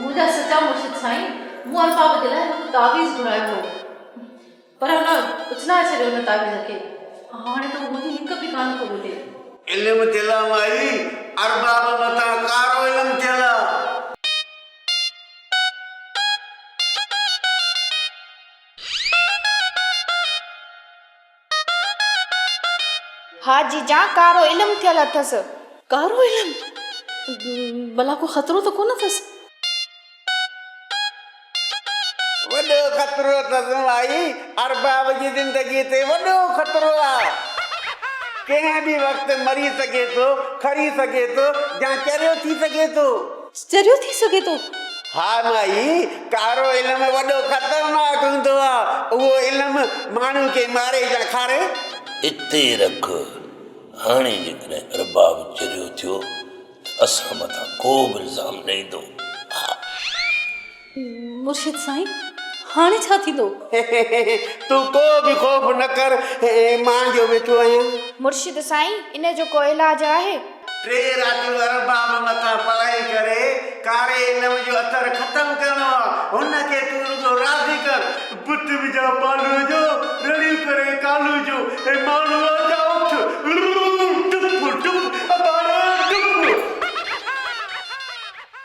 मुझा सच्चा मुर्शिद साईं मूं अल्फाब जे लाइ हिकु तावीज़ घुरायो हो पर हुन उछलाए छॾियो हुन तावीज़ खे हाणे त मुंहिंजी हिकु बि कान थो ॿुधे इल्म थियल माई अरबाब मथां कारो इल्म थियल हा जीजा कारो इल्म थियल अथसि। कारो इल्म भला को ख़तरो त कोन अथसि वॾो ख़तरो अथसि माई अरबाब जी ज़िंदगी ते वॾो ख़तरो आहे कंहिं बि वक़्तु मरी सघे थो खरी सघे थो या चरियो थी सघे थो चरियो थी सघे थो हा माई कारो इल्म वॾो ख़तरनाक हूंदो आहे उहो इल्म माण्हू खे मारे या खारे इते रख हाणे जेकॾहिं अरबाब चरियो थियो असां मथां को बि इल्ज़ाम न ईंदो मुर्शिद साईं हाणे छा थींदो तूं को बि ख़ौफ़ न कर मां जो वेठो आहियां मुर्शिद साईं इन जो को इलाज आहे? 3 रातियूं अरबाब मथां पढ़ाई करे कारे इल्म जो असर ख़तम करणो आहे हुनखे तूं रुगो राज़ी कर बुत विझा पालू जो रड़ियूं करे कालू जो ऐं माण्हू